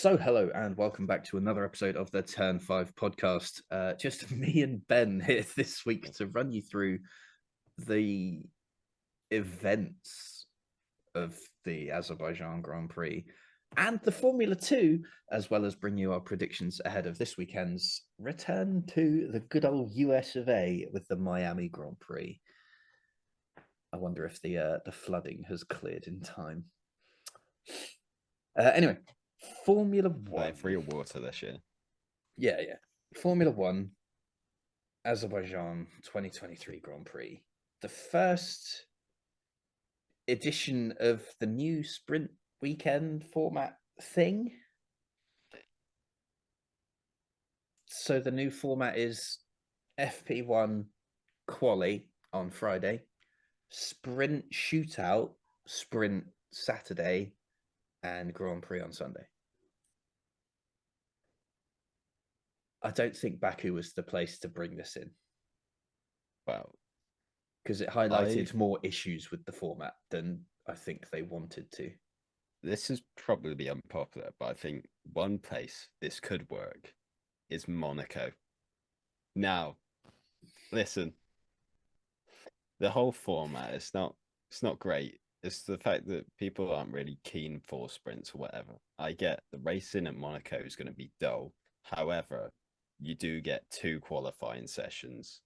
So, hello and welcome back to another episode of the Turn 5 podcast. Just me and Ben here this week to run you through the events of the Azerbaijan Grand Prix and the Formula 2, as well as bring you our predictions ahead of this weekend's return to the good old US of A with the Miami Grand Prix. I wonder if the flooding has cleared in time. Anyway, Formula 1. Free water this year. Yeah. Formula 1, Azerbaijan 2023 Grand Prix. The first edition of the new sprint weekend format thing. So the new format is FP1 quali on Friday, sprint shootout, sprint Saturday, and Grand Prix on Sunday. I don't think Baku was the place to bring this in. Wow. Because it highlighted more issues with the format than I think they wanted to. This is probably unpopular, but I think one place this could work is Monaco. Now, listen, the whole format it's not great. It's the fact that people aren't really keen for sprints or whatever. I get the racing at Monaco is going to be dull. However, you do get 2 qualifying sessions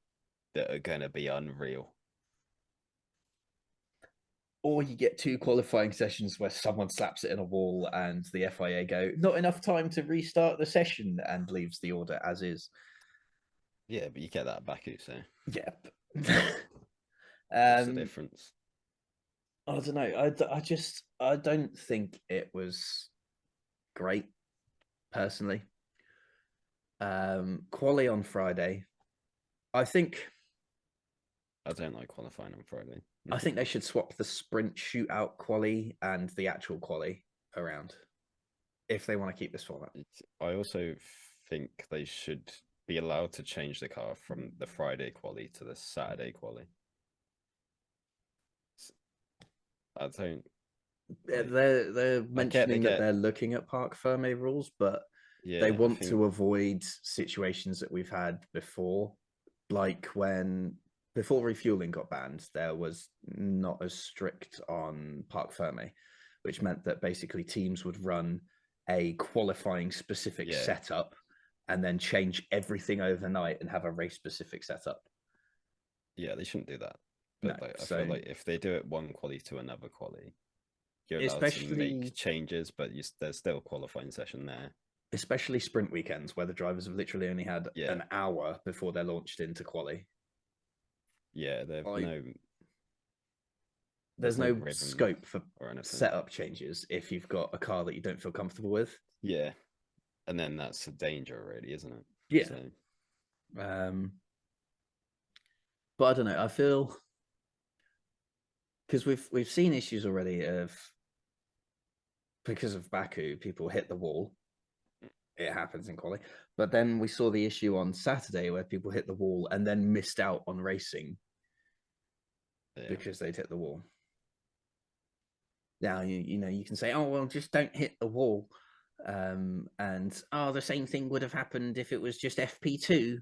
that are going to be unreal. Or you get 2 qualifying sessions where someone slaps it in a wall and the FIA go, not enough time to restart the session, and leaves the order as is. Yeah, but you get that at Baku, so. Yep. What's the difference? I don't know. I don't think it was great, personally. Quali on Friday. I don't like qualifying on Friday. I think they should swap the sprint shootout quali and the actual quali around if they want to keep this format. I also think they should be allowed to change the car from the Friday quali to the Saturday quali. I don't. They're mentioning that they're looking at Parc Ferme rules, but they want to avoid situations that we've had before, like when before refueling got banned, there was not as strict on Parc Ferme, which meant that basically teams would run a qualifying specific setup and then change everything overnight and have a race specific setup. Yeah, they shouldn't do that. But no, I feel like if they do it one quali to another quali, you're allowed to make changes, but there's still a qualifying session there. Especially sprint weekends where the drivers have literally only had an hour before they're launched into quali. Yeah, there's no scope for setup changes if you've got a car that you don't feel comfortable with. Yeah, and then that's a danger, really, isn't it? Yeah. So. But I don't know. I feel because we've seen issues already of because of Baku, people hit the wall. It happens in quali, but then we saw the issue on Saturday where people hit the wall and then missed out on racing because they'd hit the wall. Now you can say, oh well, just don't hit the wall, and the same thing would have happened if it was just FP2.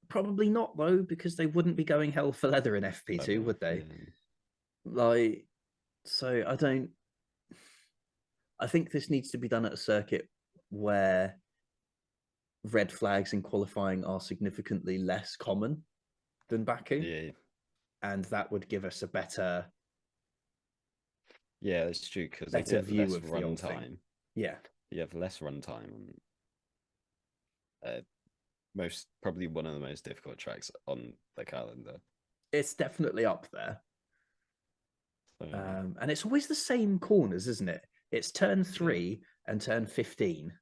Probably not though, because they wouldn't be going hell for leather in FP2, would they? Like, so I think this needs to be done at a circuit where red flags in qualifying are significantly less common than Baku. Yeah. And that would give us a better... Yeah, that's true, because better they get view less of run time. Yeah. You have less run time on probably one of the most difficult tracks on the calendar. It's definitely up there. And it's always the same corners, isn't it? It's turn 3 and turn 15.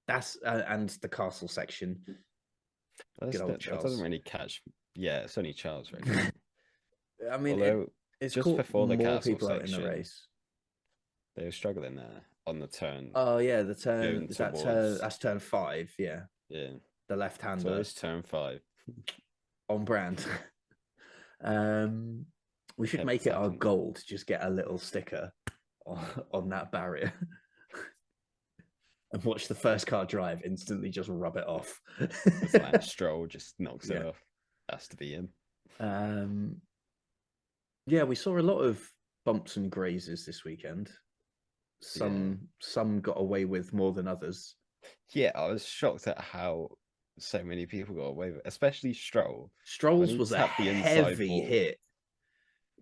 That's and the castle section. That doesn't really catch. Yeah, it's only Charles, right? I mean, it's just before the castle people section, out in the race. They were struggling there on the turn. Oh yeah, the turn. Is that turn? That's turn 5. Yeah. Yeah. The left-hander. So it's turn 5. On brand. We should make it our goal to just get a little sticker on that barrier. and watch the first car drive instantly just rub it off. It's like Stroll just knocks it Yeah. off. Has to be him. Yeah, we saw a lot of bumps and grazes this weekend. Some got away with more than others. Yeah, I was shocked at how so many people got away with it, especially Stroll. When Stroll's he was a tapped the inside heavy wall. hit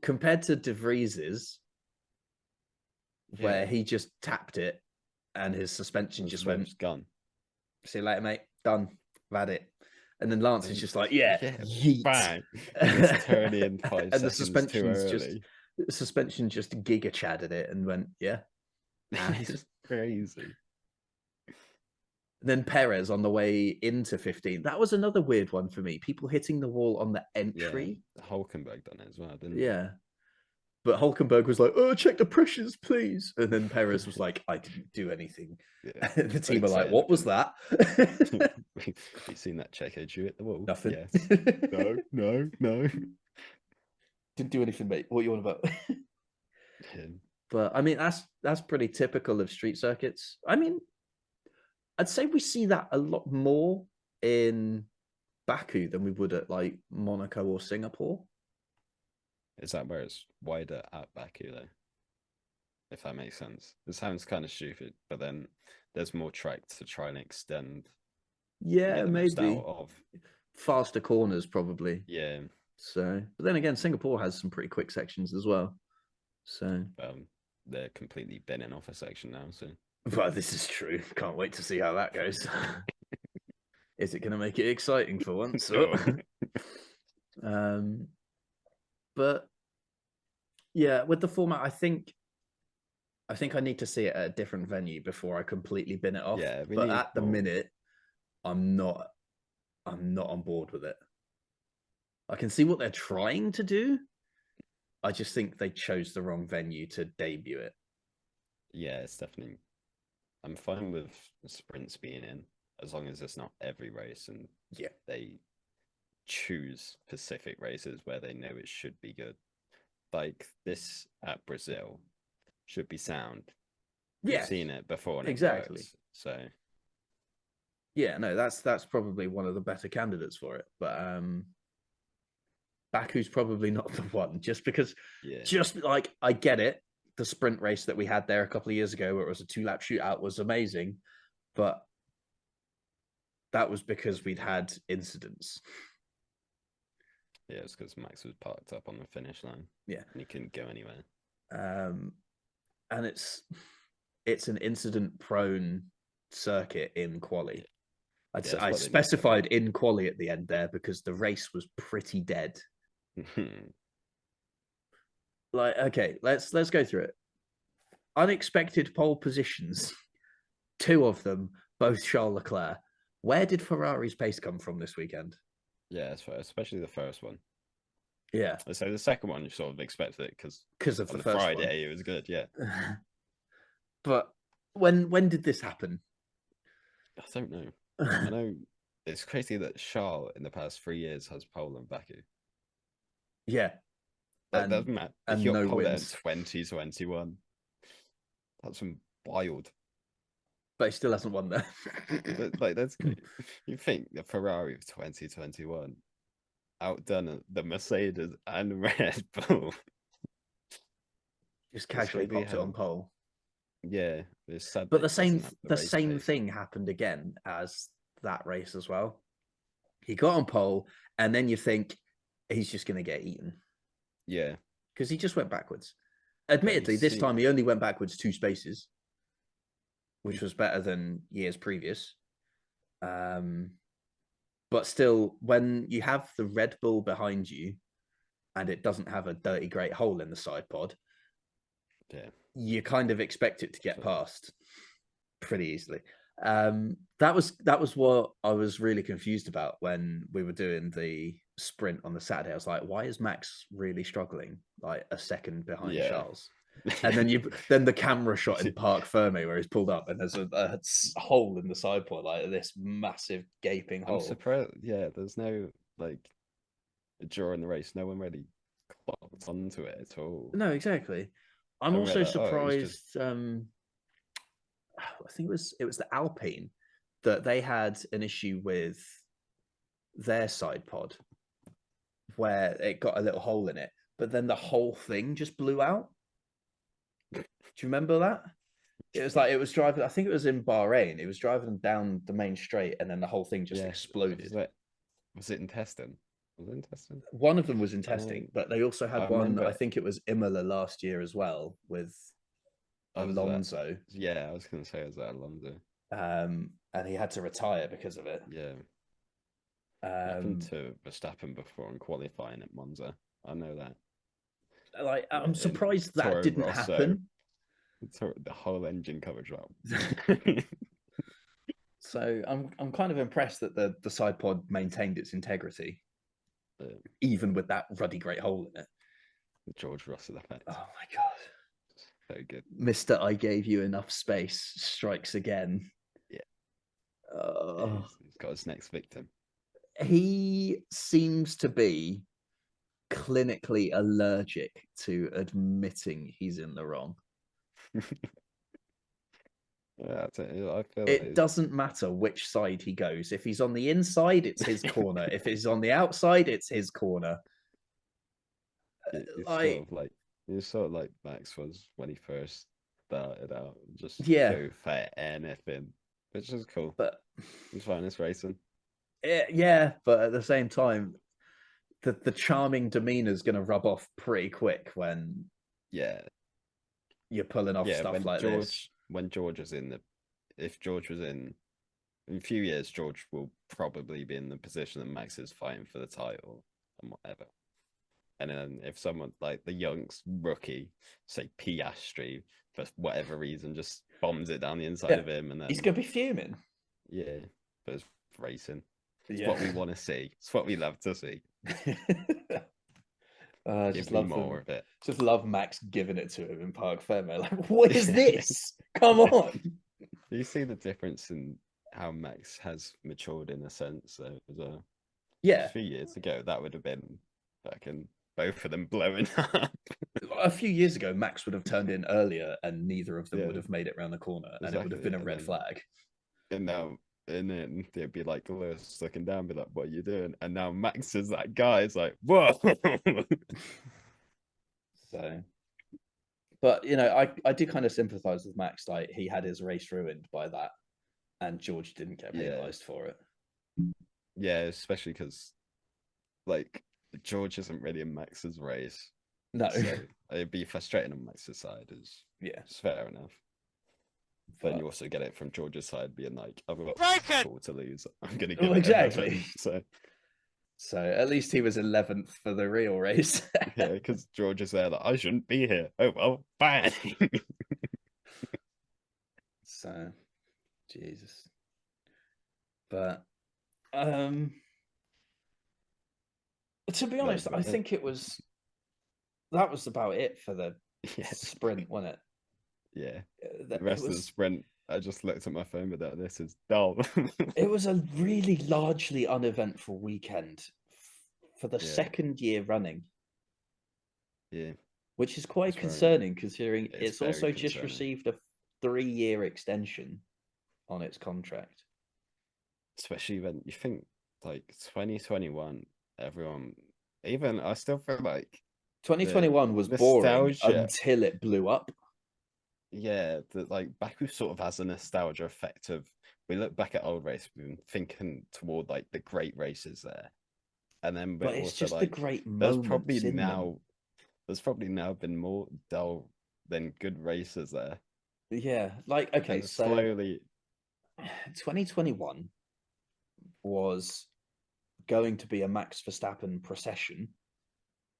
compared to De Vries's, where Yeah. he just tapped it and his suspension just went, gone. see you later, mate. Done. I've had it. And then Lance is just like, yeah, yeet. Bang. Just turn in 5 and the seconds too suspension's early. suspension just giga chadded it and went, yeah. It's crazy. Then Perez on the way into 15. That was another weird one for me. People hitting the wall on the entry. Yeah, Hulkenberg done it as well, didn't Yeah. But Hulkenberg was like, oh, check the pressures, please. And then Perez was like, I didn't do anything. Yeah. The team were like, what was that? Have you seen that Checo Jew at the wall? Nothing. Yes. No. Didn't do anything, mate. What are you on about? Yeah. But I mean, that's pretty typical of street circuits. I mean, I'd say we see that a lot more in Baku than we would at like Monaco or Singapore. Is that where it's wider at Baku though? If that makes sense. It sounds kind of stupid, but then there's more track to try and extend. Yeah, maybe Of faster corners probably. Yeah. So, but then again, Singapore has some pretty quick sections as well. So, they're completely binning off a section now. So, well, this is true. Can't wait to see how that goes. Is it going to make it exciting for once? But yeah, with the format, I think I need to see it at a different venue before I completely bin it off. Yeah, but at the minute, I'm not on board with it. I can see what they're trying to do. I just think they chose the wrong venue to debut it. Yeah, it's definitely. I'm fine with sprints being in as long as it's not every race and they choose specific races where they know it should be good. Like this at Brazil should be sound. Yeah, we've seen it before and exactly. It works, so yeah, no, that's probably one of the better candidates for it. But Baku's probably not the one, just because. Just like I get it, the sprint race that we had there a couple of years ago, where it was a 2-lap shootout, was amazing, but that was because we'd had incidents. Yeah, it's because Max was parked up on the finish line. Yeah, and he couldn't go anywhere. And it's an incident-prone circuit in quali. I specified in quali at the end there because the race was pretty dead. Like, okay, let's go through it. Unexpected pole positions, 2 of them, both Charles Leclerc. Where did Ferrari's pace come from this weekend? Yeah, especially the first one. Yeah. So the second one, you sort of expected it because of the first Friday, one. it was good, yeah. But when did this happen? I don't know. I know it's crazy that Charles in the past 3 years has pole in Baku. Yeah. That doesn't matter. And he got no pole wins. in 2021. That's wild. But he still hasn't won there. That's you think the Ferrari of 2021 outdone the Mercedes and Red Bull. Just casually popped it on pole. Yeah, it's sad. But the same thing happened again as that race as well. He got on pole, and then you think he's just going to get eaten. Yeah, because he just went backwards. Admittedly, this time he only went backwards 2 spaces, which was better than years previous. But still, when you have the Red Bull behind you and it doesn't have a dirty great hole in the side pod, you kind of expect it to get past pretty easily. That was what I was really confused about when we were doing the sprint on the Saturday. I was like, why is Max really struggling, like a second behind Charles? And then the camera shot in Parc Fermé where he's pulled up and there's a hole in the side pod, like this massive gaping hole. I'm surprised. Yeah, there's no during the race, no one really clocked onto it at all. No, exactly. I'm also surprised. I think it was the Alpine that they had an issue with their side pod where it got a little hole in it, but then the whole thing just blew out. Do you remember that? It was like it was driving. I think it was in Bahrain. It was driving down the main straight, and then the whole thing just Yeah. exploded. Was it in testing? Was it in testing? One of them was in I know. testing, but they also I had one. I remember think it was Imola last year as well with I was that. Alonso, Yeah, I was going to say, was that Alonso? and he had to retire because of it. Yeah. Happened Um, to Verstappen before in qualifying at Monza. I know that. like I'm In surprised that Toro didn't Rosso, happen. the whole engine coverage up. So I'm kind of impressed that the side pod maintained its integrity, even with that ruddy great hole in it. The George Russell effect. Oh my god. So good. Mr. I gave you enough space strikes again. Yeah. Uh, He's got his next victim. he seems to be clinically allergic to admitting he's in the wrong. Yeah, I feel like It doesn't matter which side he goes. If he's on the inside, it's his corner. If he's on the outside, it's his corner. it's Like, sort of like Max was when he first started out, just yeah, go for anything, which is cool. but It's fine. It's racing. yeah, but at the same time, the charming demeanor is going to rub off pretty quick when Yeah, you're pulling off yeah. stuff like this. When George was if George was in a few years, George will probably be in the position that Max is fighting for the title and whatever. And then if someone like the young's rookie, say Piastri, for whatever reason, just bombs it down the inside of him, and then He's going to be fuming. yeah, but it's racing. It's Yeah. what we want to see. It's what we love to see. I Give just me love more of it. just love Max giving it to him in Park Ferme. Like, what is this? Come on. Do you see the difference in how Max has matured in a sense? Though, as a Yeah. few years ago, that would have been fucking both of them blowing up. A few years ago, Max would have turned in earlier and neither of them would Yeah, have made it around the corner and it would have exactly. been a red flag. And now, and then they'd be like Lewis looking down, be like, "What are you doing?" And now Max is that guy. It's like, whoa. So, but I did kind of sympathize with Max. Like he had his race ruined by that, and George didn't get Yeah, penalized for it. yeah, especially because like George isn't really in Max's race, No, so it'd be frustrating on Max's side. yeah, It's fair enough. But then you also get it from George's side, being like, "I've got four to lose. I'm gonna give it exactly. 11." So So at least he was 11th for the real race. yeah, because George is there, like, I shouldn't be here. Oh well, fine. So, Jesus. But to be No, honest, I but think that was about it for the yeah, sprint, wasn't it? yeah. The It rest of the sprint, I just looked at my phone with that. This is dull. it was a really largely uneventful weekend for the Yeah, second year running, yeah. which is quite It's very, concerning considering it's it's very also just concerning. received a 3-year extension on its contract. Especially when you think like 2021, everyone, even I still feel like the 2021 was boring nostalgia. until it blew up. Yeah, that like Baku sort of has a nostalgia effect of we look back at old races, we've been thinking toward like the great races there. And then we're But it's also just the like great there's probably moments in them. now there's probably now been more dull than good races there. Yeah, like okay, And so slowly 2021 was going to be a Max Verstappen procession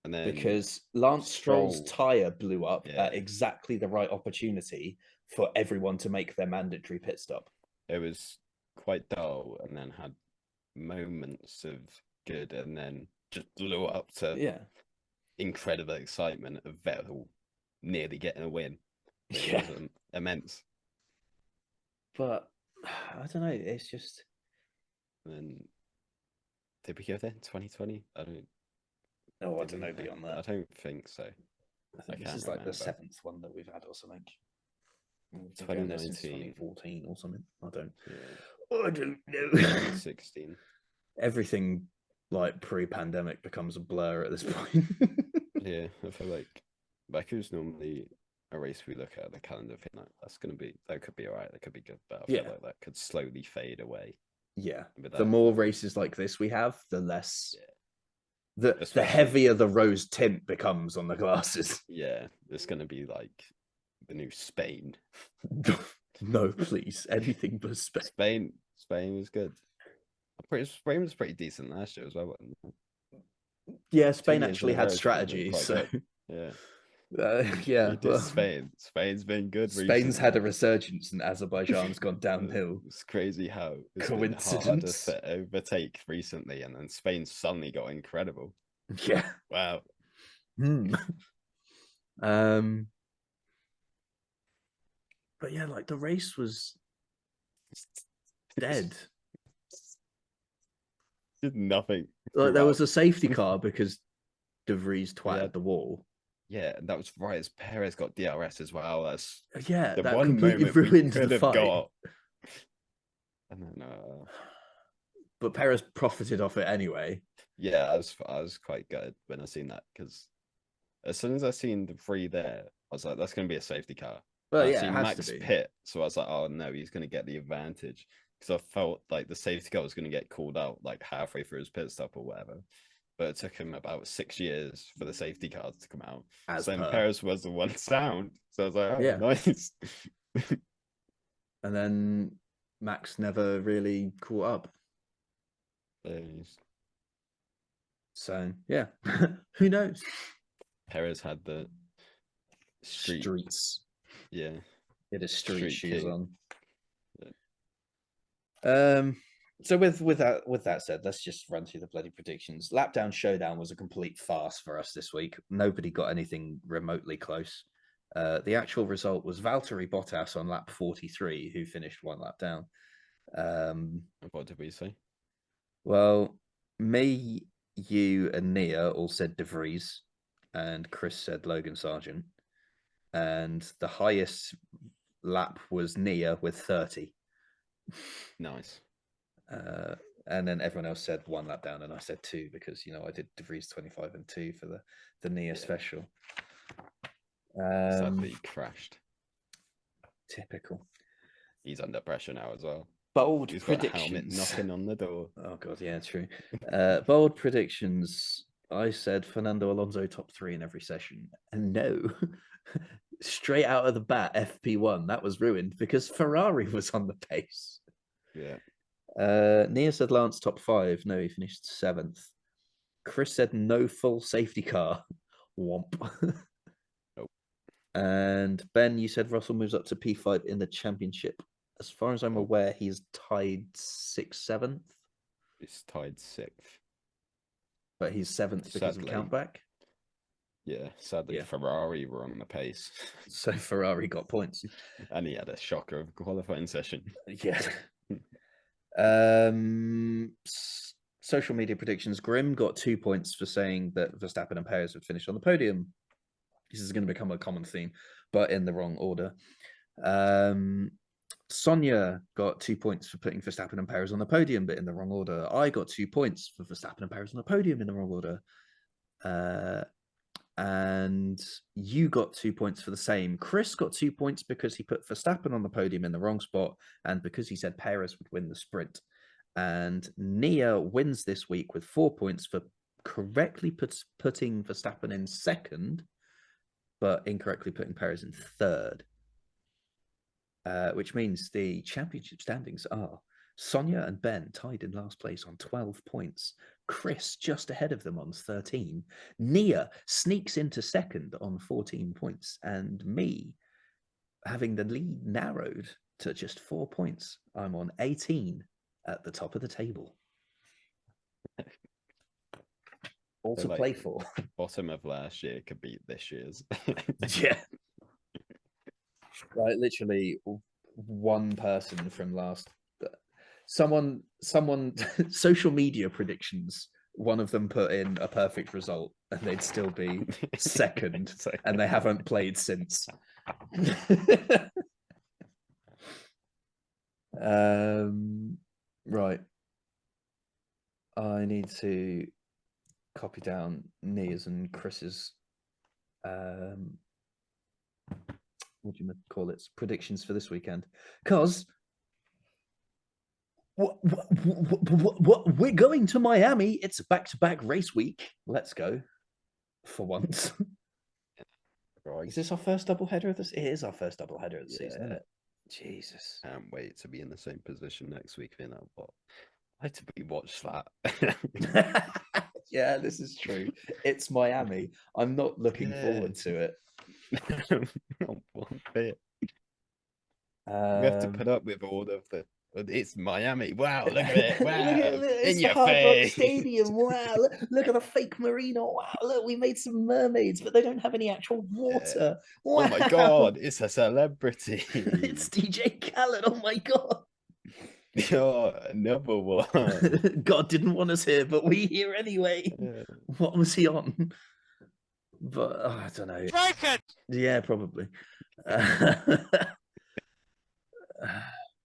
and then because Lance Stroll's Stroll, tire blew up yeah, at exactly the right opportunity for everyone to make their mandatory pit stop. it was quite dull and then had moments of good and then just blew up to Yeah. incredible excitement of Vettel nearly getting a win, which Yeah. was immense. But I don't know, it's just And then did we go there in 2020? I don't. oh, I Did don't we? know beyond I that. don't think so. I think this can't is like the remember. 7th one that we've had or something. Going there since 2019. 2014 or something. I don't know. 2016. Everything like pre-pandemic becomes a blur at this point. Yeah, I feel like Baku's normally a race we look at the calendar, think like that could be all right, that could be good, but I feel Yeah. like that could slowly fade away. Yeah. With The that, more races like this we have, the less the especially heavier the rose tint becomes on the glasses. yeah, it's gonna be like the new Spain. No, please. Anything but Spain. Spain was good. Spain was pretty decent last year as well. Wasn't it? Yeah, 2 Spain years in actually a had row, Spain's been strategy. quite So good. Yeah, yeah, you did well, Spain. Spain's been good Spain's had a recently. resurgence and Azerbaijan's gone downhill. It's crazy how it's been harder Coincidence? to overtake recently, and then Spain suddenly got incredible. Yeah. Wow. Hmm. Um. But yeah, like the race was dead. Did nothing Like there was throughout. a safety car because De Vries Yeah, twatted the wall. yeah, that was right as Perez got DRS as well. That's Yeah, the that one completely moment we ruined could the have fight. got. And then, But Perez profited off it anyway. yeah, I was quite good when I seen that because as soon as I seen the three there, I was like, that's going to be a safety car. Well, I yeah, it seen has to Max be. pit, so I was like, oh no, he's going to get the advantage because I felt like the safety car was going to get called out like halfway through his pit stop or whatever. But it took him about 6 years for the safety cars to come out. As So then per. Perez was the one sound. So I was like, oh, Yeah. nice. And then Max never really caught up. So yeah, who knows? Perez had the Streets. Yeah. It is street shoes king. on. Yeah. So with that said, let's just run through the bloody predictions. Lapdown Showdown was a complete farce for us this week. Nobody got anything remotely close. The actual result was Valtteri Bottas on lap 43, who finished one lap down. What did we say? Well, me, you, and Nia all said De Vries, and Chris said Logan Sargent. And the highest lap was Nia with 30. Nice. And then everyone else said one lap down, and I said two because I did De Vries 25 and 2 for the Nia special. Sadly, crashed. Typical. He's under pressure now as well. Bold He's predictions. got a helmet knocking on the door. Oh god, yeah, true. Bold predictions. I said Fernando Alonso top 3 in every session, and no, straight out of the bat, FP1. That was ruined because Ferrari was on the pace. Yeah. Nia said Lance top 5. No, he finished 7th. Chris said no full safety car. Womp. Nope. And Ben, you said Russell moves up to P5 in the championship. As far as I'm aware, he's tied 6th, 7th. He's tied 6th. But he's 7th because of countback. Yeah, sadly, Ferrari were on the pace. So Ferrari got points. And he had a shocker of a qualifying session. Yeah. Social media predictions. Grim got 2 points for saying that Verstappen and Perez would finish on the podium. This is going to become a common theme, but in the wrong order. Sonia got 2 points for putting Verstappen and Perez on the podium, but in the wrong order. I got 2 points for Verstappen and Perez on the podium in the wrong order. And you got 2 points for the same. Chris got 2 points because he put Verstappen on the podium in the wrong spot and because he said Perez would win the sprint. And Nia wins this week with 4 points for correctly putting Verstappen in 2nd, but incorrectly putting Perez in 3rd. Which means the championship standings are Sonia and Ben tied in last place on 12 points. Chris just ahead of them on 13. Nia sneaks into 2nd on 14 points. And me having the lead narrowed to just 4 points. I'm on 18 at the top of the table. All to play for. Bottom of last year could beat this year's. Yeah. Like literally one person from someone social media predictions, one of them put in a perfect result and they'd still be 2nd and they haven't played since. Right. I need to copy down Nia's and Chris's what do you call it? Predictions for this weekend. Because we're going to Miami. It's back-to-back race week. Let's go for once. Right. Is this our first doubleheader of this? It is our first doubleheader of the season, isn't Yeah. it? Jesus. Can't wait to be in the same position next week. You know what? I had to be watch that. Yeah, this is true. It's Miami. I'm not looking Yeah. forward to it. Not one bit. We have to Um, put up with all of the. It's Miami. Wow, look at it. look at Wow, it, in it's the your Hard Rock face. Stadium. Wow, look at the fake marina. Wow, look, we made some mermaids, but they don't have any actual Yeah. water. Oh Wow, my god, it's a celebrity. it's DJ Khaled. Oh my god. Oh, another one. God didn't want us here, but we here anyway. Yeah. What was he on? But I don't know. Strike it! Yeah, probably.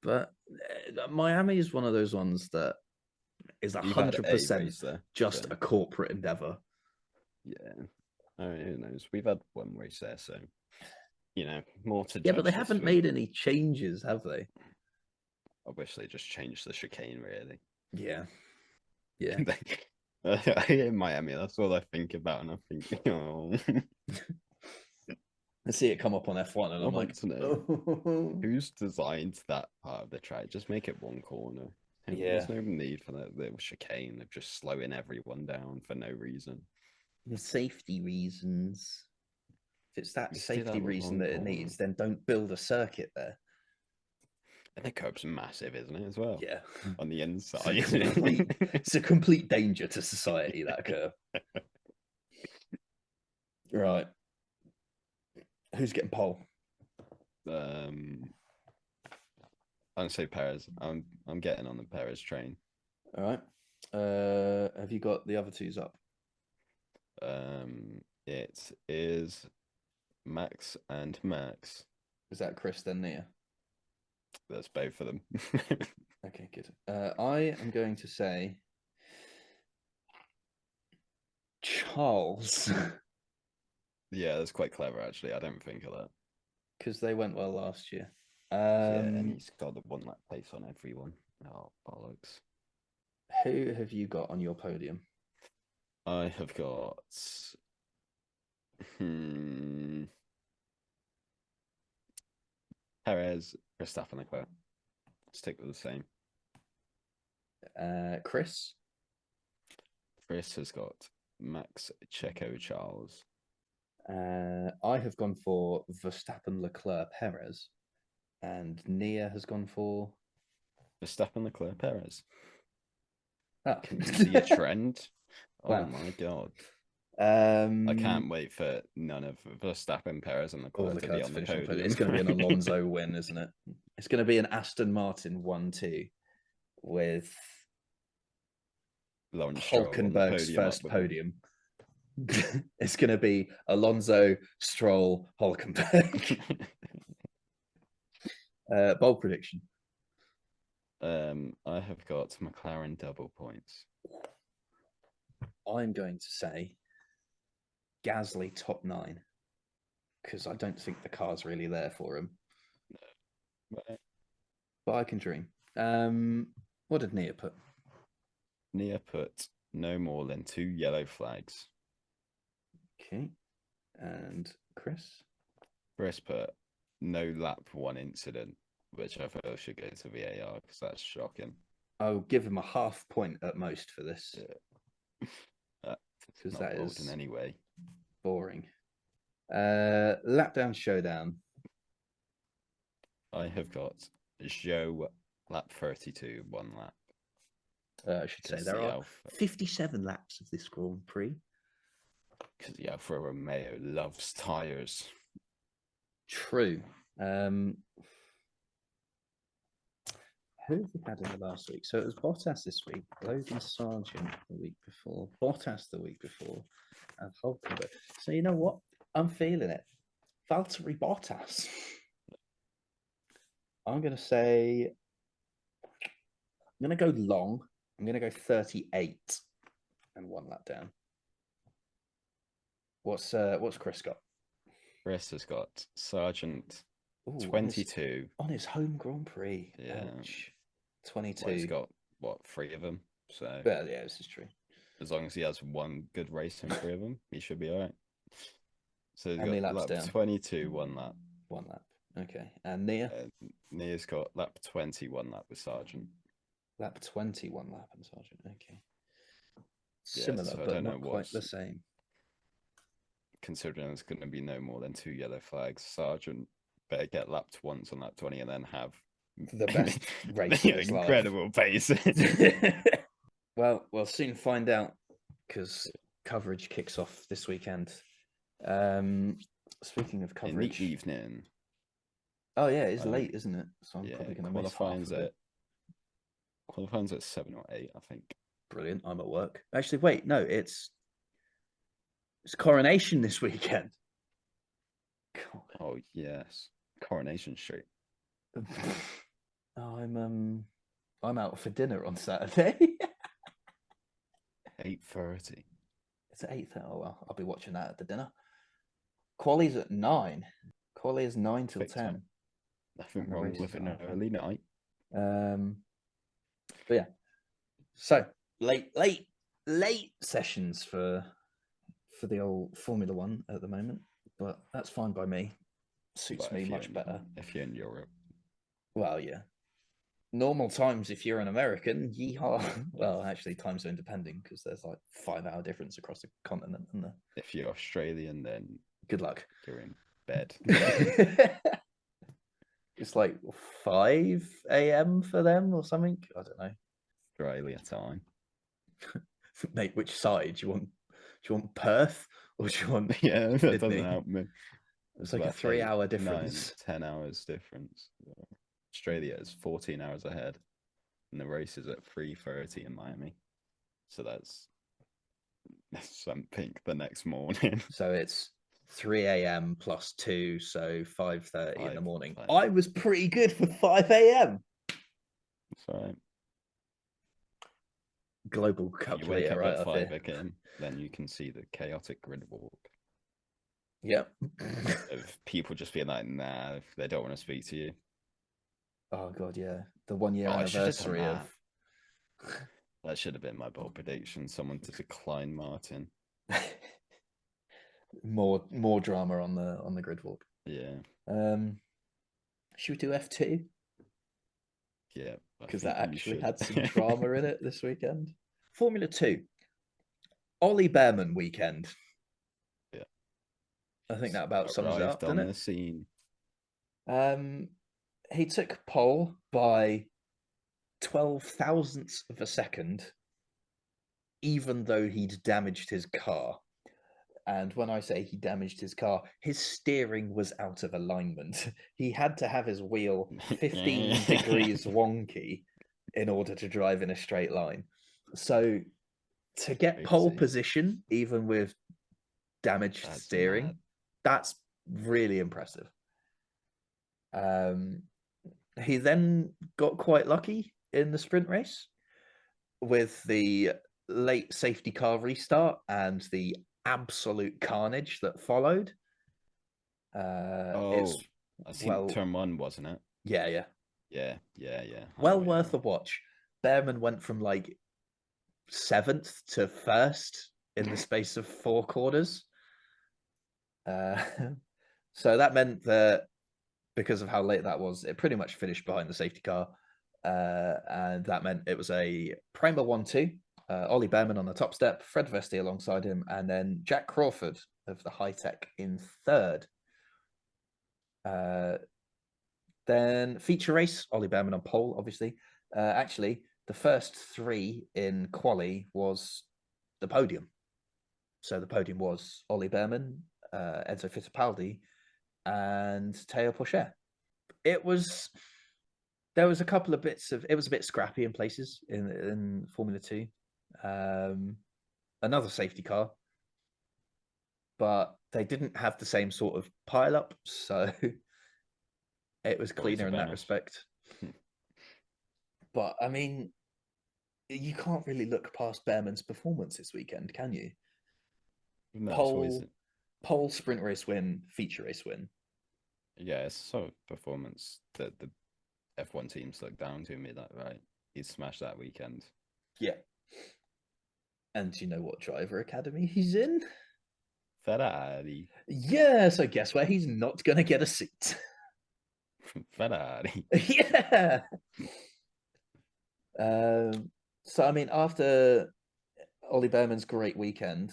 But Miami is one of those ones that is We've had a 100% race there, just so, a corporate endeavor. yeah. I mean, who knows? We've had one race there, so more to Yeah, but they judge this haven't week. made any changes, have they? I wish they just changed the chicane, really. Yeah. Yeah. In Miami, that's all I think about, and I think, oh, I see it come up on F1 and I I'm want like, to know oh. who's designed that part of the track. Just make it one corner. Yeah. There's no need for that little chicane of just slowing everyone down for no reason. The safety reasons. If it's that You still safety have a reason long that it corner. needs, then don't build a circuit there. And the curb's massive, isn't it, as well? Yeah. On the inside. It's a complete danger to society, that curve. Right. Who's getting pole? I'd say Perez. I'm getting on the Perez train. All right. Have you got the other twos up? It is Max and Max. Is that Chris then Nia? That's both of them. Okay, good. I am going to say Charles. Yeah, that's quite clever, actually. I don't think of that. Because they went well last year. Yeah, and he's got the one lap pace on everyone. Oh, bollocks. Who have you got on your podium? I have got Perez, Verstappen, Leclerc. Stick with the same. Chris? Chris has got Max, Checo, Charles. I have gone for Verstappen, Leclerc, Perez. And Nia has gone for Verstappen, Leclerc, Perez. Oh. Can you see a trend? Wow. Oh my god. I can't wait for none of Verstappen, Perez, and Leclerc to be on the podium. It's going to be an Alonso win, isn't it? It's going to be an Aston Martin 1-2 with Hulkenberg's first podium. It's going to be Alonso, Stroll, Hulkenberg. Bold prediction. I have got McLaren double points. I'm going to say Gasly top 9 because I don't think the car's really there for him. Right. But I can dream. What did Nia put? Nia put no more than 2 yellow flags. Okay. And Chris? Chris put no lap 1 incident, which I feel should go to VAR because that's shocking. I'll give him a half point at most for this. Because that is in any way boring. Lap down showdown. I have got Joe lap 32, 1 lap. I should say there are 57 laps of this Grand Prix. Because the Alfa Romeo loves tyres. True. Who have we had in the last week? So it was Bottas this week, Logan Sargent the week before, Bottas the week before, and Hulkenberg. So you know what? I'm feeling it. Valtteri Bottas. I'm going to say I'm going to go long. I'm going to go 38 and 1 lap down. What's Chris got? Chris has got Sargent Ooh, 22. On his home Grand Prix. Yeah. Ouch. 22. Well, he's got, what, 3 of them? So, well, yeah, this is true. as long as he has one good race in 3 of them, he should be all right. So he's How many got laps lap down? 22, 1 lap. 1 lap. Okay. And Nia? Nia's got lap 21 lap with Sargent. Lap 21 lap and Sargent. Okay. Yeah, Similar, so I but don't know not quite the same. Considering there's going to be no more than 2 yellow flags, Sargent better get lapped once on lap 20 and then have The best race of his incredible pace. Well, we'll soon find out because coverage kicks off this weekend. Speaking of coverage, in the evening. Oh yeah, it's late, isn't it? So I'm probably going to miss half of it. Qualifying's at 7 or 8, I think. Brilliant. I'm at work. Actually, wait, no, it's Coronation this weekend. God. Oh yes, Coronation Street. I'm out for dinner on Saturday. 8:30. It's at 8:30. Oh well, I'll be watching that at the dinner. Quali's at 9. Quali is 9 till 10. Nothing wrong with an early night. But yeah. So late sessions for the old Formula One at the moment, but that's fine by me. Suits me much better. If you're in Europe. Well, yeah. Normal times if you're an American, yeehaw. Well, actually, time zone depending because there's like 5-hour difference across the continent, isn't there? If you're Australian, then good luck. You're in bed. It's like 5 a.m. for them or something. I don't know. Australia time. Mate, which side do you want? Perth or do you want? Yeah, that Sydney? Doesn't help me. It's like a 3-hour difference. 10 hours difference. Australia is 14 hours ahead, and the race is at 3:30 in Miami. So that's something the next morning. So it's 3 a.m. plus 2, so 5:30 in the morning. 5. I was pretty good for 5 a.m. Sorry. Global calculator, you wake up right at 5 here. again, then you can see the chaotic grid walk. Yep. Of people just being like, nah, they don't want to speak to you. Oh god, yeah. The 1-year anniversary of that should have been my bold prediction. Someone to decline Martin. more drama on the grid walk. Yeah. Should we do F2? Yeah. Because that actually had some drama in it this weekend. Formula 2. Ollie Behrman weekend. Yeah. I think that about sums it up, doesn't it? The scene. He took pole by 12 thousandths of a second, even though he'd damaged his car. And when I say he damaged his car, his steering was out of alignment. He had to have his wheel 15 degrees wonky in order to drive in a straight line. So to get pole position, even with damaged steering, that's really impressive. He then got quite lucky in the sprint race with the late safety car restart and the absolute carnage that followed. I think turn 1, wasn't it? Yeah. Well worth a watch. Behrman went from like 7th to 1st in the space of 4 quarters. So that meant that because of how late that was, it pretty much finished behind the safety car. And that meant it was a Prima 1-2. Ollie Behrman on the top step, Fred Vesti alongside him, and then Jack Crawford of the High Tech in 3rd. Then feature race, Ollie Behrman on pole, obviously. Actually, the first 3 in quali was the podium. So the podium was Ollie Behrman, Enzo Fittipaldi, and Teo Pourchaire. There was a couple of bits of it was a bit scrappy in places in Formula 2. Another safety car, but they didn't have the same sort of pile up, so it was cleaner in that respect. But I mean, you can't really look past Behrman's performance this weekend, can you? No, it's always Pole sprint race win, feature race win. yeah, it's sort of performance that the F1 teams look down to me. That right, he smashed that weekend. Yeah. And do you know what driver academy he's in? Ferrari, Yeah, so guess where he's not going to get a seat? Ferrari. Yeah. So, I mean, after Ollie Behrman's great weekend,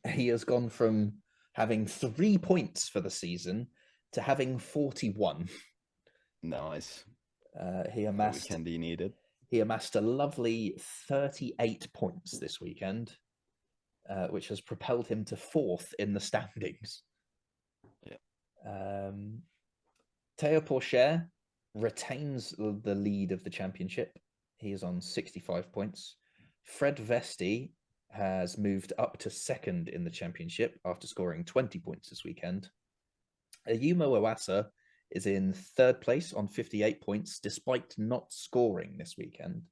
he has gone from having 3 points for the season to having 41. Nice. He The amassed weekend he needed. he amassed a lovely 38 points this weekend, which has propelled him to 4th in the standings. Yeah. Teo Pourchaire retains the lead of the championship. He is on 65 points. Fred Vesti has moved up to 2nd in the championship after scoring 20 points this weekend. Ayumu Iwasa is in 3rd place on 58 points, despite not scoring this weekend.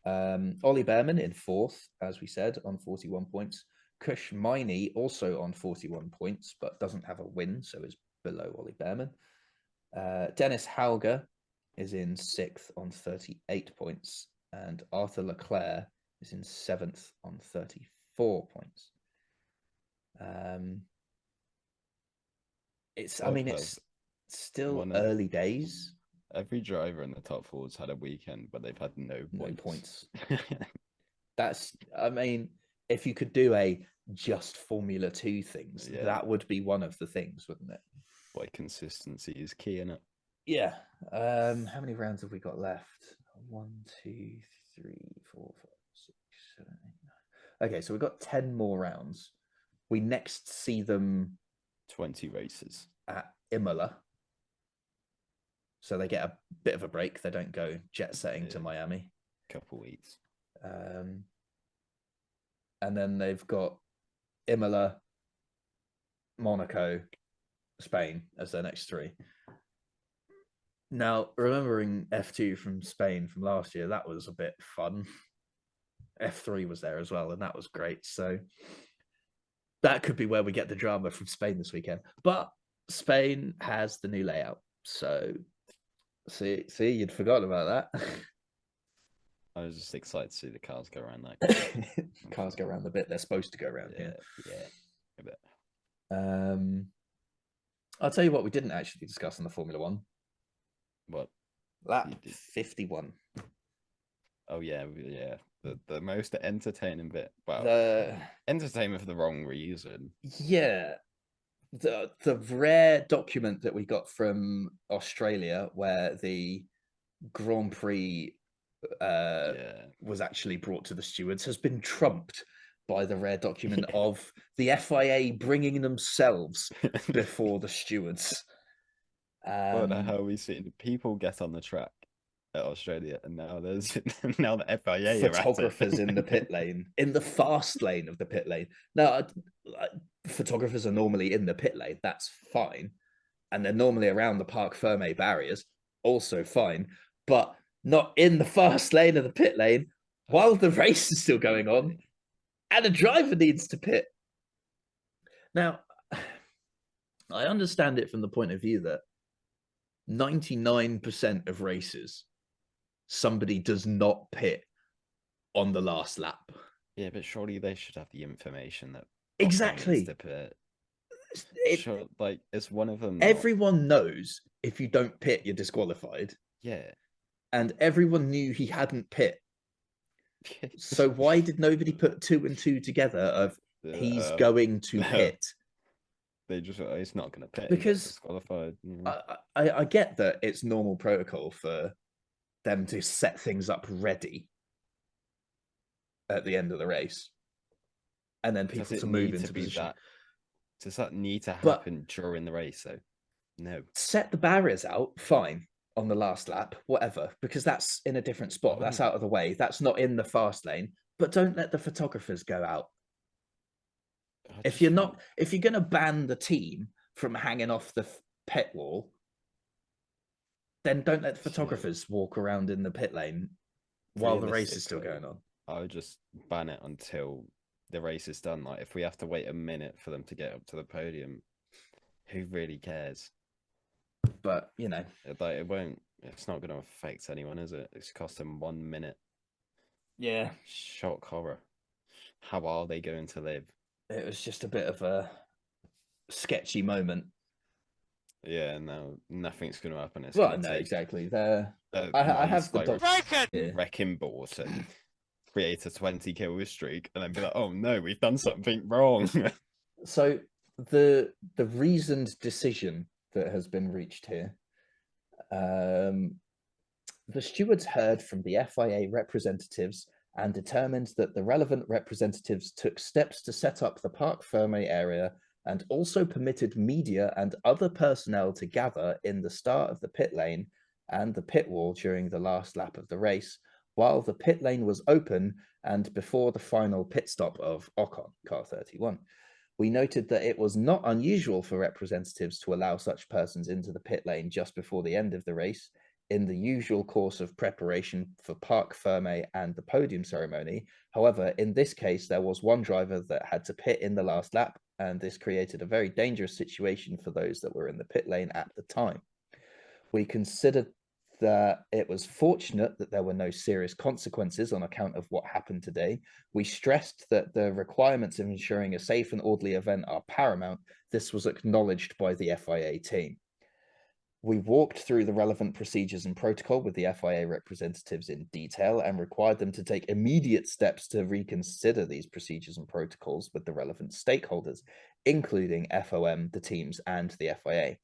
Ollie Behrman in 4th, as we said, on 41 points. Kush Miney also on 41 points, but doesn't have a win, so is below Ollie Behrman. Dennis Hauger is in 6th on 38 points, and Arthur Leclerc is in 7th on 34 points. It's still early days. Every driver in the top fours had a weekend, but they've had no points. If you could do a just Formula 2 things, that would be one of the things, wouldn't it? Like consistency is key in it. Yeah. How many rounds have we got left? 1, 2, 3, 4, 5, 6, 7, 8, 9. Okay, so we've got 10 more rounds. We next see them 20 races at Imola. So they get a bit of a break. They don't go jet setting to Miami. Couple weeks. And then they've got Imola, Monaco, Spain as their next 3. Now, remembering F2 from Spain from last year, that was a bit fun. F3 was there as well, and that was great. So that could be where we get the drama from Spain this weekend. But Spain has the new layout. So see, you'd forgotten about that. I was just excited to see the cars go around that. Cars go around the bit they're supposed to go around here. Yeah, a bit. I'll tell you what we didn't actually discuss in the Formula One. What? Lap 51. Oh yeah. The most entertaining bit. Well, entertainment for the wrong reason. Yeah. The rare document that we got from Australia where the Grand Prix was actually brought to the stewards has been trumped by the rare document of the FIA bringing themselves before the stewards. What the hell are we seeing? People get on the track at Australia, and now there's now the FIA photographers in the pit lane, in the fast lane of the pit lane. Now, photographers are normally in the pit lane. That's fine, and they're normally around the Parc Fermé barriers. Also fine, but not in the fast lane of the pit lane while the race is still going on, and a driver needs to pit. Now, I understand it from the point of view that 99% of races, somebody does not pit on the last lap. Yeah, but surely they should have the information that exactly to pit. Like it's one of them. Everyone knows if you don't pit, you're disqualified. Yeah, and everyone knew he hadn't pit. So why did nobody put 2 and 2 together of he's going to pit? They just it's not going to pit because disqualified. I get that it's normal protocol for them to set things up ready at the end of the race, and then people to move into position. Does that need to happen during the race? So no. Set the barriers out, fine, on the last lap, whatever, because that's in a different spot. That's out of the way. That's not in the fast lane. But don't let the photographers go out. If you're going to ban the team from hanging off the pit wall, then don't let the photographers walk around in the pit lane while the race is still going on. I would just ban it until the race is done. Like if we have to wait a minute for them to get up to the podium, who really cares? But you know, like it won't. It's not going to affect anyone, is it? It's cost them 1 minute. Yeah, shock horror. How are they going to live? It was just a bit of a sketchy moment. Yeah, no, nothing's going to happen. It's well, no, exactly. I have the wrecking ball to create a 20 kill streak, and then be like, "Oh no, we've done something wrong." So the reasoned decision that has been reached here. The stewards heard from the FIA representatives and determined that the relevant representatives took steps to set up the Parc Fermé area and also permitted media and other personnel to gather in the start of the pit lane and the pit wall during the last lap of the race, while the pit lane was open and before the final pit stop of Ocon, car 31. We noted that it was not unusual for representatives to allow such persons into the pit lane just before the end of the race, in the usual course of preparation for Parc Fermé and the podium ceremony. However, in this case, there was one driver that had to pit in the last lap, and this created a very dangerous situation for those that were in the pit lane at the time. We considered that it was fortunate that there were no serious consequences on account of what happened today. We stressed that the requirements of ensuring a safe and orderly event are paramount. This was acknowledged by the FIA team. We walked through the relevant procedures and protocol with the FIA representatives in detail and required them to take immediate steps to reconsider these procedures and protocols with the relevant stakeholders, including FOM, the teams, and the FIA,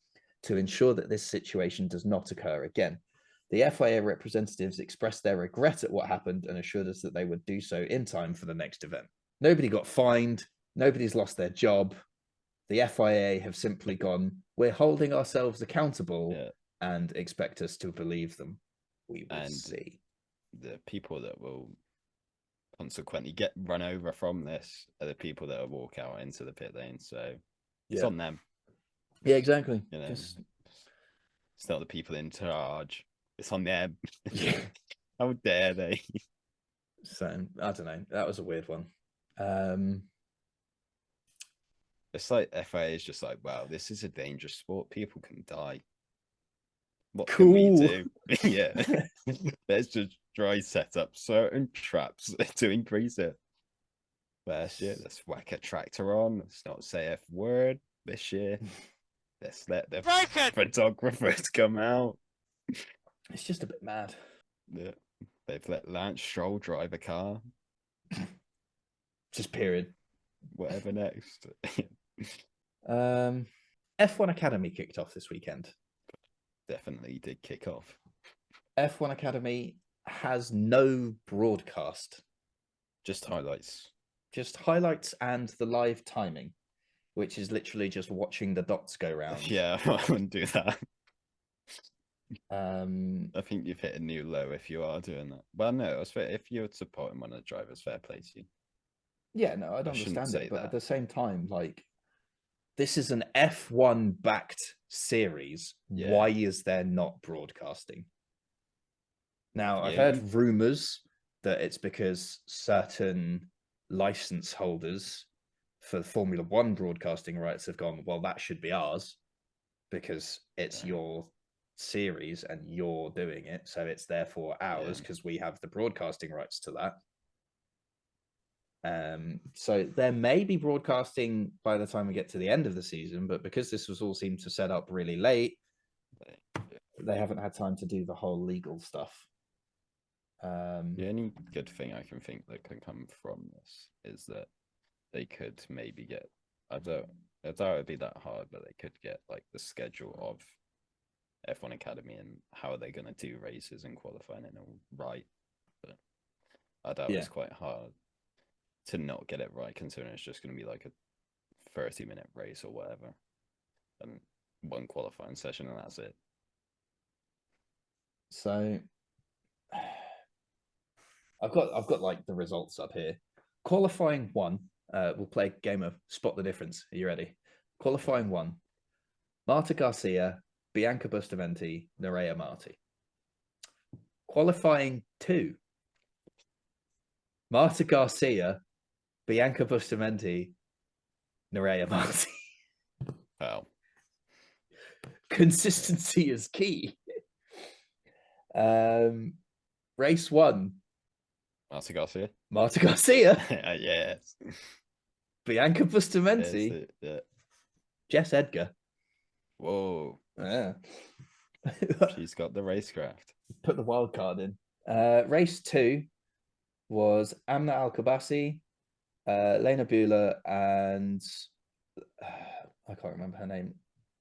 to ensure that this situation does not occur again. The FIA representatives expressed their regret at what happened and assured us that they would do so in time for the next event. Nobody got fined. Nobody's lost their job. The FIA have simply gone, we're holding ourselves accountable and expect us to believe them. We will see. The people that will consequently get run over from this are the people that will walk out into the pit lane. So it's on them. Yeah, exactly. You know, it's not the people in charge. It's on them. How dare they? So I don't know. That was a weird one. It's like FIA is just like, wow, this is a dangerous sport. People can die. What can we do? Yeah. Let's just try set up certain traps to increase it. Last year, let's whack a tractor on. Let's not say F word this year. Let's let the photographers come out. It's just a bit mad. Yeah. They've let Lance Stroll drive a car. Just period. Whatever next. F1 Academy kicked off this weekend. Definitely did kick off. F1 Academy has no broadcast. Just highlights. Just highlights and the live timing, which is literally just watching the dots go round. Yeah, I wouldn't do that. I think you've hit a new low if you are doing that. Well, no, if you're supporting one of the drivers, fair play to you. Yeah, no, I don't understand it, but at the same time, like, this is an F1 backed series. Yeah. Why is there not broadcasting? Now, I've heard rumors that it's because certain license holders for Formula One broadcasting rights have gone, well, that should be ours because it's your series and you're doing it. So it's therefore ours because we have the broadcasting rights to that. So there may be broadcasting by the time we get to the end of the season, but because this was all seemed to set up really late, they haven't had time to do the whole legal stuff. The only good thing I can think that can come from this is that they could maybe get, I doubt it'd be that hard, but they could get like the schedule of F1 Academy and how are they going to do races and qualifying and all right. But I doubt it's quite hard to not get it right, considering it's just going to be like a 30-minute race or whatever, and one qualifying session, and that's it. So, I've got like the results up here. Qualifying 1, we'll play a game of Spot the Difference. Are you ready? Qualifying 1, Marta Garcia, Bianca Bustamante, Nerea Marti. Qualifying 2, Marta Garcia, Bianca Bustamante, Nerea Marti. Well, Consistency is key. Race 1, Marta Garcia. Marta Garcia, Yes. Bianca Yes, Bustamante, yeah. Jess Edgar. Whoa. Yeah. She's got the racecraft. Put the wild card in. Race 2 was Amna Al-Kabasi, Lena Bühler, and I can't remember her name.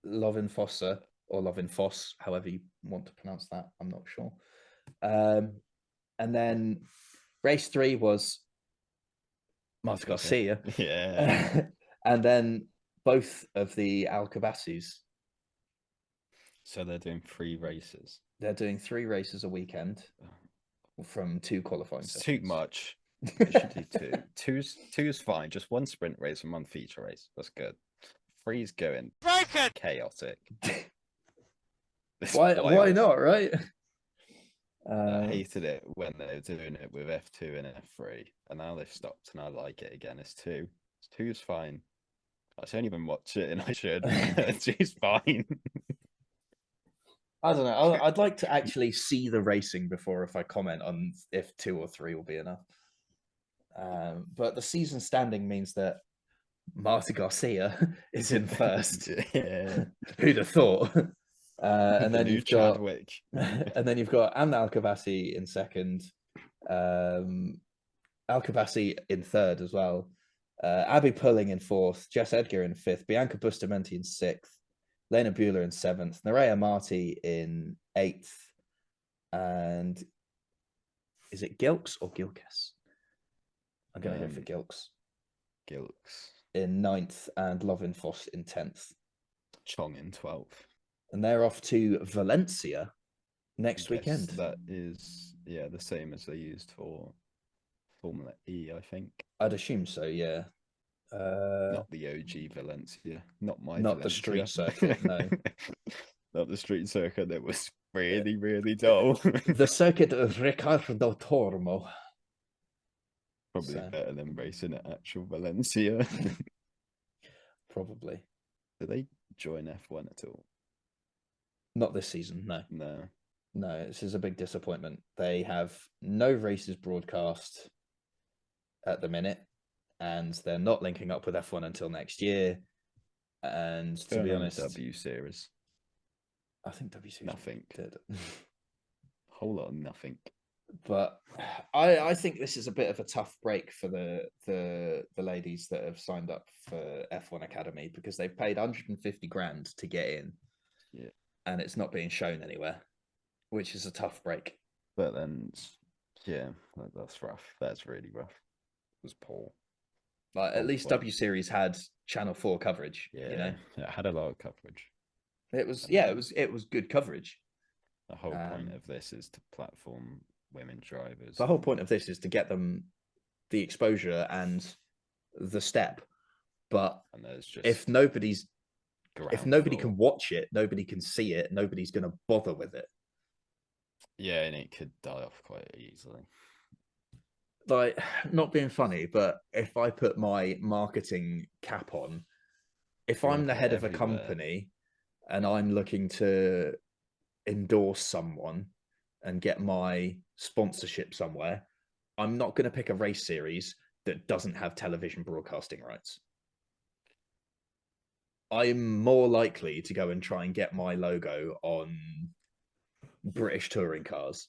Lovin Fossa or Lovin Foss, however you want to pronounce that. I'm not sure. And then race 3 was Marta Garcia. Yeah. And then both of the Al-Kabasis. So they're doing 3 races. They're doing 3 races a weekend from 2 qualifying It's sessions. too much. They should do 2. Two's fine. Just 1 sprint race and 1 feature race. That's good. 3's going chaotic. Why not, right? I hated it when they were doing it with F2 and F3, and now they've stopped, and I like it again. It's 2. 2's fine. I shouldn't even watch it, and I should. 2's fine. I don't know. I'd like to actually see the racing before if I comment on if 2 or 3 will be enough. But the season standing means that Marta Garcia is in first. Yeah. Who'd have thought? And then you've got Chadwick. and then you've got Amna Al-Kabasi in second, Al-Kabasi in third as well, Abby Pulling in fourth, Jess Edgar in fifth, Bianca Bustamante in sixth, Lena Bühler in seventh, Nerea Marti in eighth, and is it Gilks or Gilkes? I'm going to go for Gilks. Gilks. In ninth, and Lovin Foss in 10th. Chong in 12th. And they're off to Valencia next weekend. That is, the same as they used for Formula E, I think. I'd assume so, yeah. Not the OG Valencia. Not Valencia. The street circuit, no. Not the street circuit that was really, really dull. The circuit of Ricardo Tormo. Probably better than racing at actual Valencia. Probably. Do they join F1 at all? Not this season, no. No, this is a big disappointment. They have no races broadcast at the minute, and they're not linking up with F1 until next year. And to be honest, W Series. I think W Series nothing. Did. Whole lot of nothing. But I think this is a bit of a tough break for the ladies that have signed up for F1 Academy, because they've paid 150 grand to get in, and it's not being shown anywhere, which is a tough break. But then, that's rough. That's really rough. It was poor. Like, at least W Series had Channel 4 coverage. Yeah, you know, it had a lot of coverage. It was good coverage. The whole point of this is to platform women drivers. The whole point of this is to get them the exposure and the step. But if nobody can watch it, nobody can see it, nobody's going to bother with it. Yeah, and it could die off quite easily. Like, not being funny, but if I put my marketing cap on, if I'm the head of a company and I'm looking to endorse someone and get my sponsorship somewhere, I'm not going to pick a race series that doesn't have television broadcasting rights. I'm more likely to go and try and get my logo on British touring cars.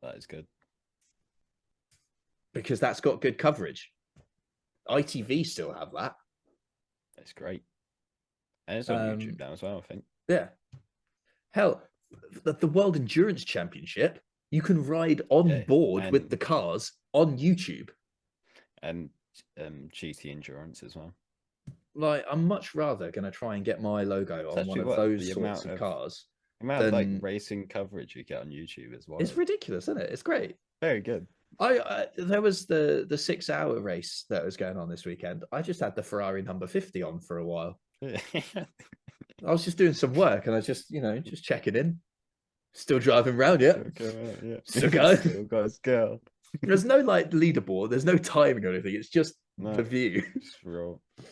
That is good. Because that's got good coverage. ITV still have that. That's great. And it's on YouTube now as well, I think. Yeah. Hell, the World Endurance Championship, you can ride on board with the cars on YouTube. And GT Endurance as well. Like, I'm much rather going to try and get my logo on one of those sorts of cars. The amount of racing coverage you get on YouTube as well. It's ridiculous, isn't it? It's great. Very good. There was the 6-hour race that was going on this weekend. I just had the Ferrari number 50 on for a while. I was just doing some work and I just checking in. Still driving around, yeah. Still going. Still going. Still got a girl. There's no like leaderboard. There's no timing or anything. It's just the No, view. just raw. Yeah,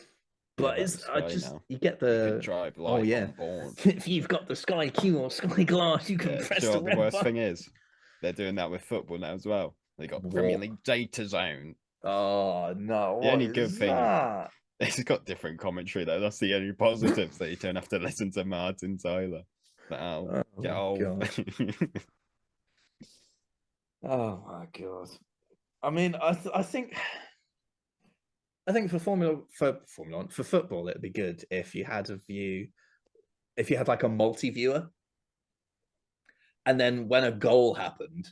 But about the it's I Sky just now. you get You could the drive oh live yeah. on board. If you've got the Sky Q or Sky Glass, you can Yeah, press sure. the The red worst button. thing is they're doing that with football now as well. They got Premier What? League Data Zone. Oh no! The What only good is thing that? it's got different commentary though. That's the only positives that you don't have to listen to Martin Tyler. But I'll get Oh old. god! Oh my god! I mean, I think for Formula One for football, it'd be good if you had a view, if you had like a multi viewer, and then when a goal happened,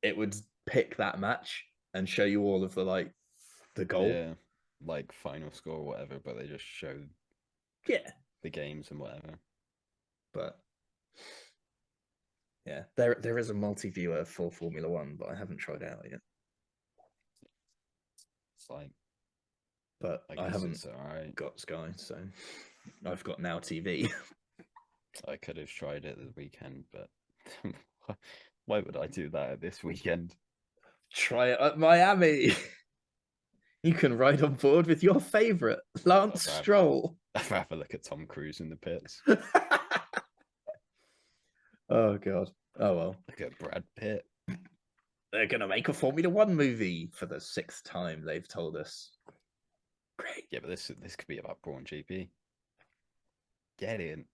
it would pick that match and show you all of the like the goal. Yeah, like final score or whatever, but they just show Yeah, the games and whatever. but yeah, there is a multi viewer for Formula One, but I haven't tried it out yet. It's like, But I I guess haven't it's all right. got Sky, so I've got Now TV. I could have tried it this weekend, but why would I do that this weekend? Try it at Miami. You can ride on board with your favorite, Lance Stroll. I'd rather look at Tom Cruise in the pits. Oh god. Oh well. Look at Brad Pitt. They're gonna make a Formula One movie for the 6th time, they've told us. Great. Yeah, but this could be about Braun GP. Get in.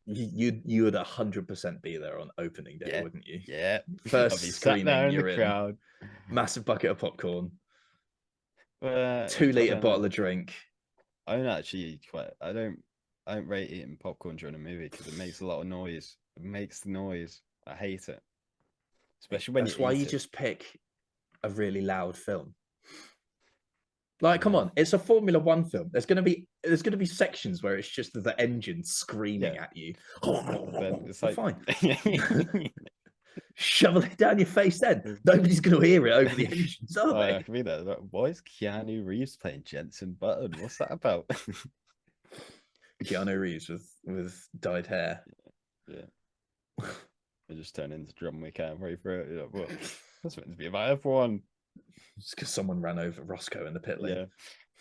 You would 100% be there on opening day, Yeah, wouldn't you? yeah. First I'll be sat there screening, in the you're in. crowd. Massive bucket of popcorn, I 2-litre don't bottle know. of drink. I don't actually quite. I don't rate eating popcorn during a movie because it makes a lot of noise. It makes the noise. I hate it, especially when That's you why eat you it. just pick a really loud film. Like, come Yeah. on, it's a Formula One film. There's gonna be sections where it's just the engine screaming Yeah. at you. Then it's Well, like, fine. Shovel it down your face then. Nobody's gonna hear it over the engines, are I they? can be there. Why is Keanu Reeves playing Jensen Button? What's that about? Keanu Reeves with dyed hair. Yeah. I just turn into drum we can't wait for it. You know, well, that's meant to be about everyone. Just because someone ran over Roscoe in the pit lane.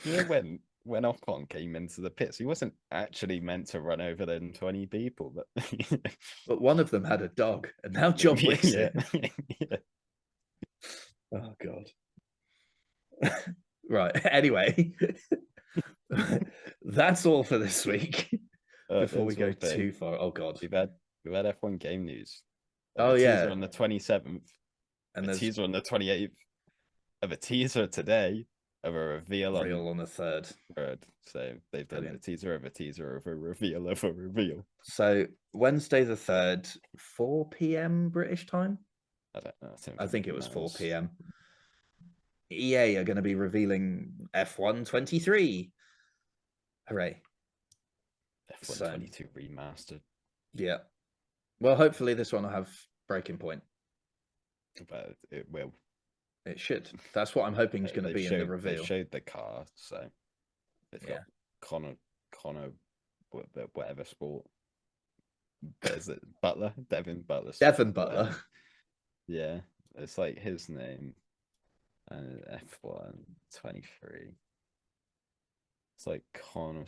Yeah. You know when Ocon came into the pits, he wasn't actually meant to run over them 20 people, but But one of them had a dog, and now John Wick's yeah. in. Yeah. Oh god. Right. Anyway, that's all for this week. Before we go too far. Oh god. We've had F1 game news. Oh yeah. Teaser on the 27th. And A there's teaser on the 28th. Of a teaser today of a reveal on the 3rd. So they've done Brilliant. a teaser of a reveal of a reveal. So Wednesday the 3rd, 4 p.m. British time. I don't know. I think it was 4 p.m. EA are going to be revealing F1 23. Hooray. F1 22 remastered. Yeah. Well, hopefully this one will have Breaking Point. But it will. It should. That's what I'm hoping is going to be in the reveal. They showed the car, so they've got Connor, whatever sport. There's it, Butler, Devin Butler. Devin Butler. Yeah, it's like his name. And F1 23. It's like Connor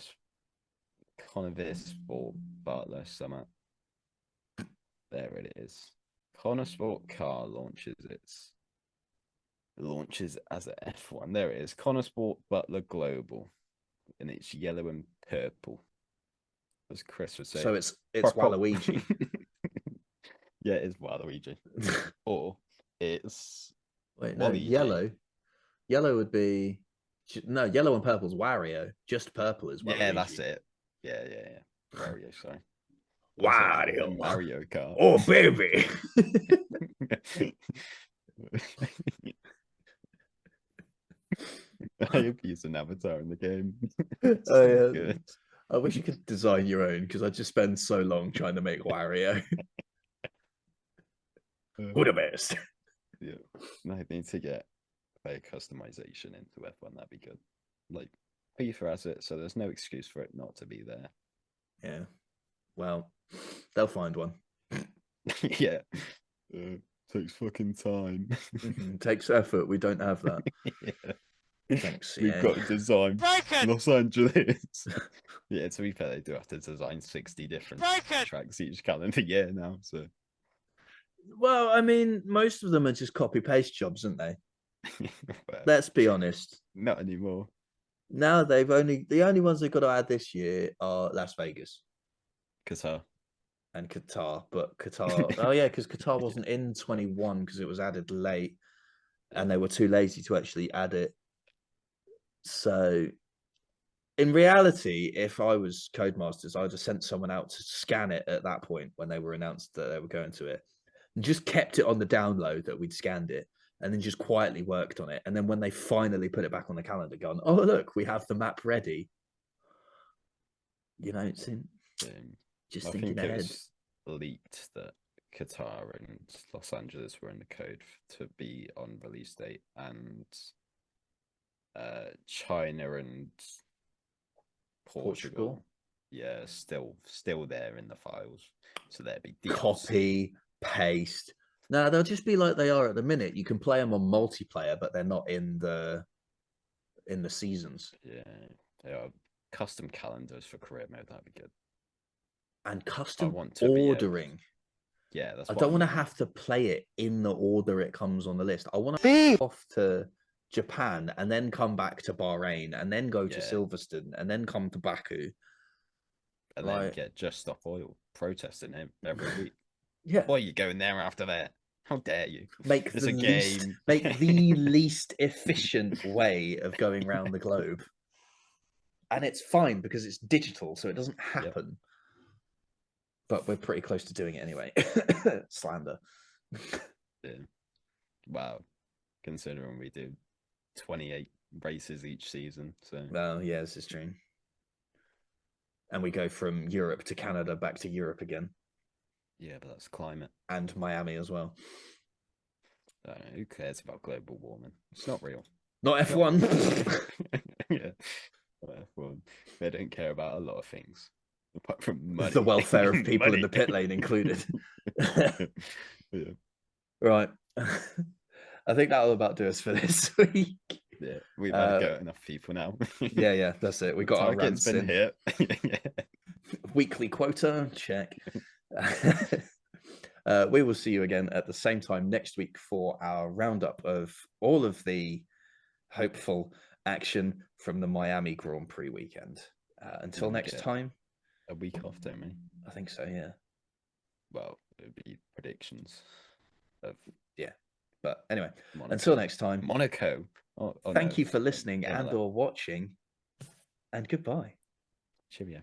Sport Butler Summit. There it is. Connor Sport car launches as a F1. There it is. Connor Sport Butler Global. And it's yellow and purple. As Chris would say. So it's Waluigi. Yeah, it is Waluigi. Or it's wait, no, yellow. Yellow would be yellow and purple is Wario. Just purple is Waluigi. Yeah, that's it. Yeah. Wario, sorry. Wario. Mario Kart. Oh baby. I hope he's an avatar in the game. Good. I wish you could design your own because I just spend so long trying to make Wario. Who the best? Yeah, I need to get player customization into F1. That'd be good. Like FIFA has it, so there's no excuse for it not to be there. Yeah. Well, they'll find one. Yeah. Takes fucking time. Takes effort. We don't have that. Yeah. Thanks. We've Yeah. got to design Los Angeles. Yeah, to be fair, they do have to design 60 different tracks each calendar year now. So, Well, I mean, most of them are just copy paste jobs, aren't they? well, Let's be honest. not anymore. Now the only ones they've got to add this year are Las Vegas Qatar. and Qatar. But Qatar, oh yeah, because Qatar wasn't in 21 because it was added late, and they were too lazy to actually add it. So, in reality, if I was Codemasters, I'd have sent someone out to scan it at that point when they were announced that they were going to it, and just kept it on the download that we'd scanned it, and then just quietly worked on it. And then when they finally put it back on the calendar, gone, oh look, we have the map ready. You know, it's in just I thinking think it ahead. was leaked that Qatar and Los Angeles were in the code to be on release date, and China and Portugal. Yeah, still there in the files. So there'd be DLC. Copy, paste. No, they'll just be like they are at the minute. You can play them on multiplayer, but they're not in the seasons. Yeah, they are custom calendars for career mode. That'd be good. And custom want to ordering. Yeah, that's. I don't want to have to play it in the order it comes on the list. I want to be off to Japan and then come back to Bahrain and then go to Silverstone and then come to Baku. And then get Just Stop Oil protesting him every week. Yeah. Why are you going there after that? How dare you? Make it's the least make the least efficient way of going around the globe. And it's fine because it's digital, so it doesn't happen. Yep. But we're pretty close to doing it anyway. Slander. Yeah. Wow. Considering we do 28 races each season. So well, yeah, this is true. And we go from Europe to Canada back to Europe again. Yeah, but that's climate. And Miami as well. Who cares about global warming? It's not real. Not F1. Yeah. Not F1. They don't care about a lot of things. Apart from money. The welfare of people in the pit lane included. Yeah. Right. I think that'll about do us for this week. Yeah, we've got enough people now. yeah, that's it. We got our rants been hit. Weekly quota, check. We will see you again at the same time next week for our roundup of all of the hopeful action from the Miami Grand Prix weekend. Until next time. A week off, don't we? I think so, yeah. Well, it would be predictions of but anyway, Monaco. Until next time. Monaco. Thank you for listening and or watching, and goodbye. Cheerio.